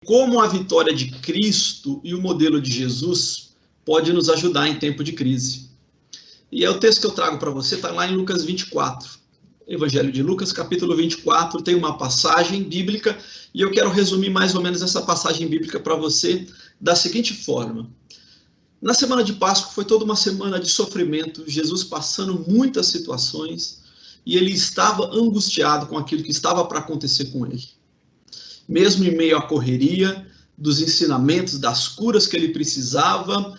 como a vitória de Cristo e o modelo de Jesus pode nos ajudar em tempo de crise. E é o texto que eu trago para você, está lá em Lucas 24. Evangelho de Lucas, capítulo 24, tem uma passagem bíblica, e eu quero resumir mais ou menos essa passagem bíblica para você da seguinte forma. Na semana de Páscoa foi toda uma semana de sofrimento, Jesus passando muitas situações, e ele estava angustiado com aquilo que estava para acontecer com ele. Mesmo em meio à correria, dos ensinamentos, das curas que ele precisava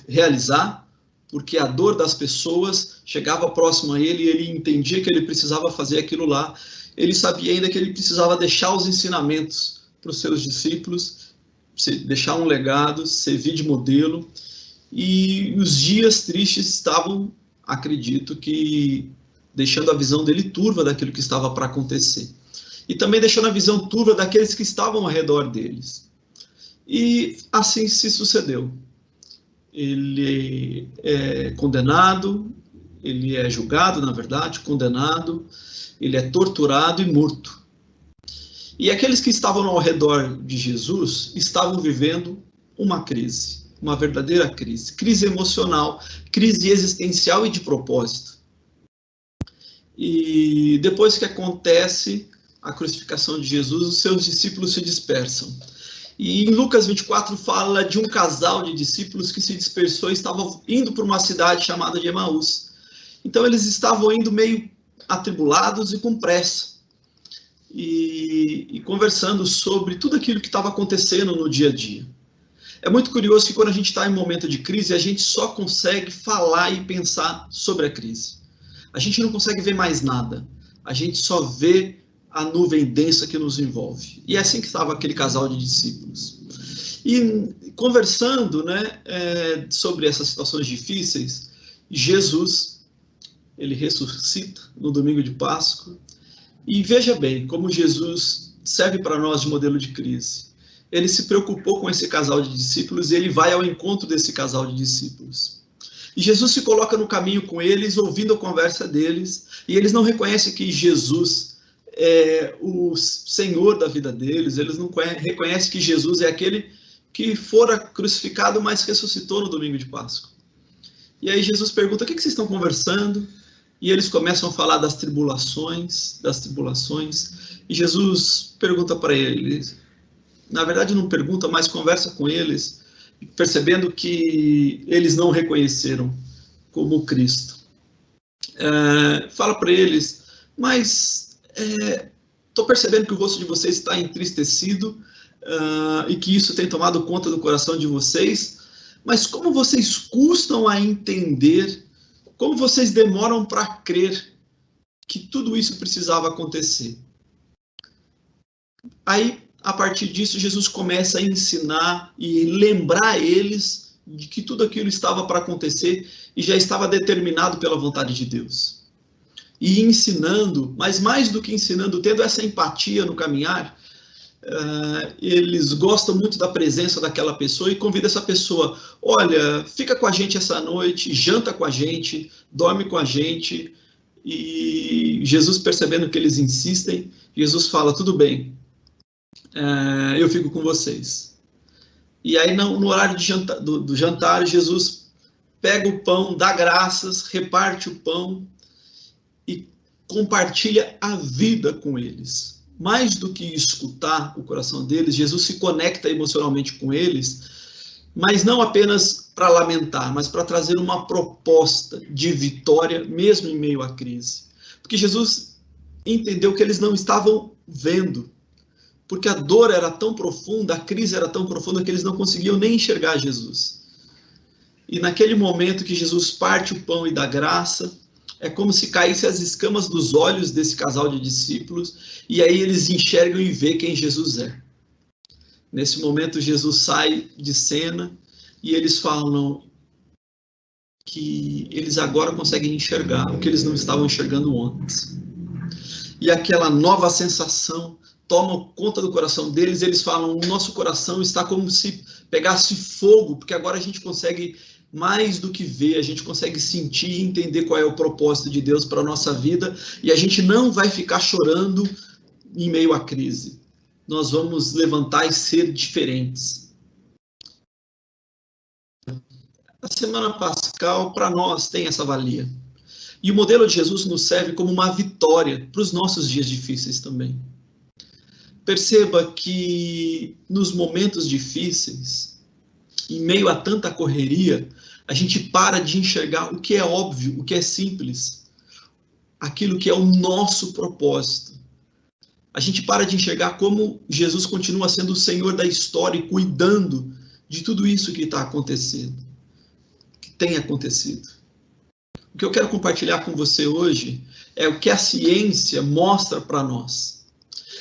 realizar, porque a dor das pessoas chegava próximo a ele e ele entendia que ele precisava fazer aquilo lá. Ele sabia ainda que ele precisava deixar os ensinamentos para os seus discípulos, deixar um legado, servir de modelo. E os dias tristes estavam, acredito que, deixando a visão dele turva daquilo que estava para acontecer. E também deixando a visão turva daqueles que estavam ao redor deles. E assim se sucedeu. Ele é condenado, ele é julgado, na verdade, condenado, ele é torturado e morto. E aqueles que estavam ao redor de Jesus estavam vivendo uma crise, uma verdadeira crise, crise emocional, crise existencial e de propósito. E depois que acontece a crucificação de Jesus, os seus discípulos se dispersam. E em Lucas 24 fala de um casal de discípulos que se dispersou e estavam indo para uma cidade chamada de Emaús. Então eles estavam indo meio atribulados e com pressa. E conversando sobre tudo aquilo que estava acontecendo no dia a dia. É muito curioso que quando a gente está em um momento de crise, a gente só consegue falar e pensar sobre a crise. A gente não consegue ver mais nada. A gente só vê a nuvem densa que nos envolve. E é assim que estava aquele casal de discípulos. E conversando, sobre essas situações difíceis, Jesus, ele ressuscita no domingo de Páscoa. E veja bem como Jesus serve para nós de modelo de crise. Ele se preocupou com esse casal de discípulos e ele vai ao encontro desse casal de discípulos. E Jesus se coloca no caminho com eles, ouvindo a conversa deles, e eles não reconhecem que Jesus é o Senhor da vida deles, eles não reconhecem que Jesus é aquele que fora crucificado, mas ressuscitou no domingo de Páscoa. E aí Jesus pergunta, o que vocês estão conversando? E eles começam a falar das tribulações, e Jesus pergunta para eles, na verdade não pergunta, mas conversa com eles, percebendo que eles não reconheceram como Cristo. Fala para eles, mas estou percebendo que o rosto de vocês está entristecido e que isso tem tomado conta do coração de vocês, mas como vocês custam a entender, como vocês demoram para crer que tudo isso precisava acontecer. Aí, a partir disso, Jesus começa a ensinar e lembrar eles de que tudo aquilo estava para acontecer e já estava determinado pela vontade de Deus. E ensinando, mas mais do que ensinando, tendo essa empatia no caminhar, eles gostam muito da presença daquela pessoa e convidam essa pessoa, olha, fica com a gente essa noite, janta com a gente, dorme com a gente. E Jesus, percebendo que eles insistem, Jesus fala, tudo bem, eu fico com vocês. E aí no horário de do jantar, Jesus pega o pão, dá graças, reparte o pão, e compartilha a vida com eles. Mais do que escutar o coração deles, Jesus se conecta emocionalmente com eles, mas não apenas para lamentar, mas para trazer uma proposta de vitória, mesmo em meio à crise. Porque Jesus entendeu que eles não estavam vendo, porque a dor era tão profunda, a crise era tão profunda, que eles não conseguiam nem enxergar Jesus. E naquele momento que Jesus parte o pão e dá graça, é como se caíssem as escamas dos olhos desse casal de discípulos, e aí eles enxergam e veem quem Jesus é. Nesse momento, Jesus sai de cena, e eles falam que eles agora conseguem enxergar o que eles não estavam enxergando antes. E aquela nova sensação toma conta do coração deles, eles falam, o nosso coração está como se pegasse fogo, porque agora a gente consegue mais do que ver, a gente consegue sentir e entender qual é o propósito de Deus para a nossa vida, e a gente não vai ficar chorando em meio à crise. nós vamos levantar e ser diferentes. A semana pascal, para nós, tem essa valia. E o modelo de Jesus nos serve como uma vitória para os nossos dias difíceis também. Perceba que nos momentos difíceis, em meio a tanta correria, a gente para de enxergar o que é óbvio, o que é simples, aquilo que é o nosso propósito. A gente para de enxergar como Jesus continua sendo o Senhor da história e cuidando de tudo isso que está acontecendo, que tem acontecido. O que eu quero compartilhar com você hoje é o que a ciência mostra para nós.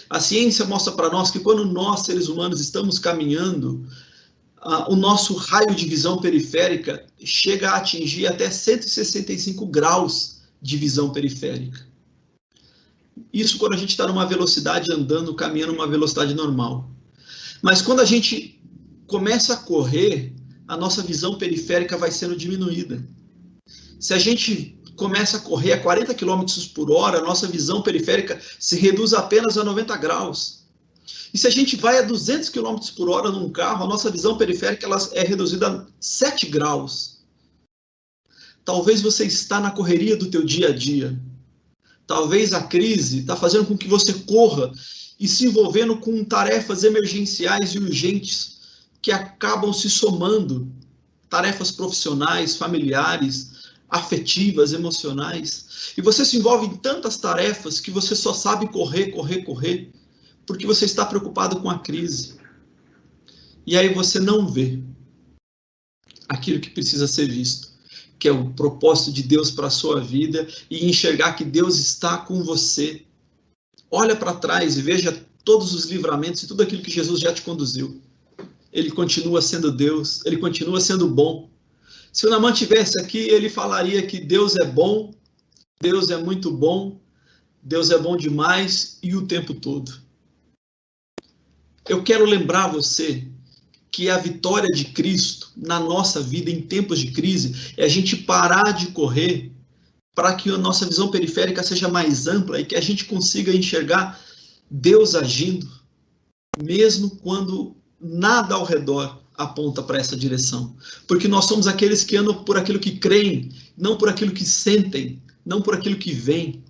A ciência mostra para nós que quando nós, seres humanos, estamos caminhando, o nosso raio de visão periférica chega a atingir até 165 graus de visão periférica. Isso quando a gente está numa velocidade andando, caminhando numa velocidade normal. Mas quando a gente começa a correr, a nossa visão periférica vai sendo diminuída. Se a gente começa a correr a 40 km por hora, a nossa visão periférica se reduz apenas a 90 graus. E se a gente vai a 200 km por hora num carro, a nossa visão periférica ela é reduzida a 7 graus. Talvez você está na correria do teu dia a dia. Talvez a crise está fazendo com que você corra e se envolvendo com tarefas emergenciais e urgentes que acabam se somando. Tarefas profissionais, familiares, afetivas, emocionais. E você se envolve em tantas tarefas que você só sabe correr, porque você está preocupado com a crise. E aí você não vê aquilo que precisa ser visto, que é o propósito de Deus para a sua vida e enxergar que Deus está com você. Olha para trás e veja todos os livramentos e tudo aquilo que Jesus já te conduziu. Ele continua sendo Deus, ele continua sendo bom. Se o Naaman estivesse aqui, ele falaria que Deus é bom, Deus é muito bom, Deus é bom demais e o tempo todo. Eu quero lembrar você que a vitória de Cristo na nossa vida em tempos de crise é a gente parar de correr para que a nossa visão periférica seja mais ampla e que a gente consiga enxergar Deus agindo, mesmo quando nada ao redor aponta para essa direção. Porque nós somos aqueles que andam por aquilo que creem, não por aquilo que sentem, não por aquilo que veem.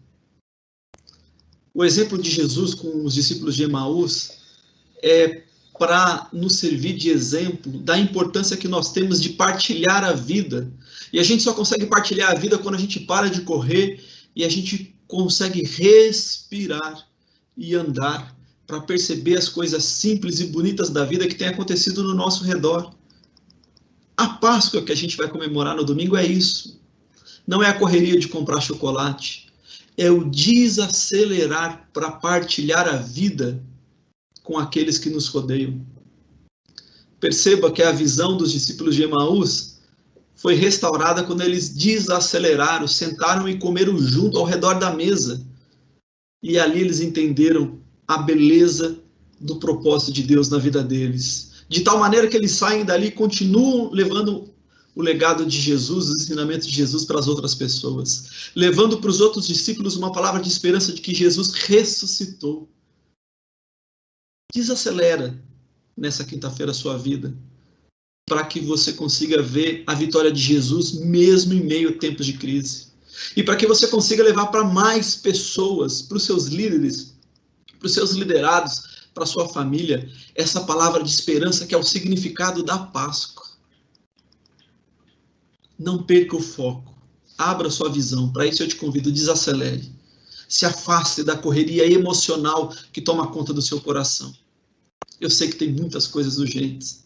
O exemplo de Jesus com os discípulos de Emaús é para nos servir de exemplo da importância que nós temos de partilhar a vida. E a gente só consegue partilhar a vida quando a gente para de correr e a gente consegue respirar e andar para perceber as coisas simples e bonitas da vida que tem acontecido no nosso redor. A Páscoa que a gente vai comemorar no domingo é isso. Não é a correria de comprar chocolate, é o desacelerar para partilhar a vida com aqueles que nos rodeiam. Perceba que a visão dos discípulos de Emaús foi restaurada quando eles desaceleraram, sentaram e comeram junto ao redor da mesa. E ali eles entenderam a beleza do propósito de Deus na vida deles. De tal maneira que eles saem dali e continuam levando o legado de Jesus, os ensinamentos de Jesus para as outras pessoas. Levando para os outros discípulos uma palavra de esperança de que Jesus ressuscitou. Desacelera nessa quinta-feira a sua vida, para que você consiga ver a vitória de Jesus mesmo em meio a tempos de crise. E para que você consiga levar para mais pessoas, para os seus líderes, para os seus liderados, para a sua família, essa palavra de esperança que é o significado da Páscoa. Não perca o foco. Abra sua visão. Para isso eu te convido, desacelere. Se afaste da correria emocional que toma conta do seu coração. Eu sei que tem muitas coisas urgentes,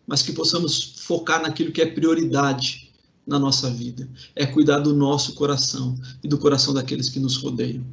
mas que possamos focar naquilo que é prioridade na nossa vida. É cuidar do nosso coração e do coração daqueles que nos rodeiam.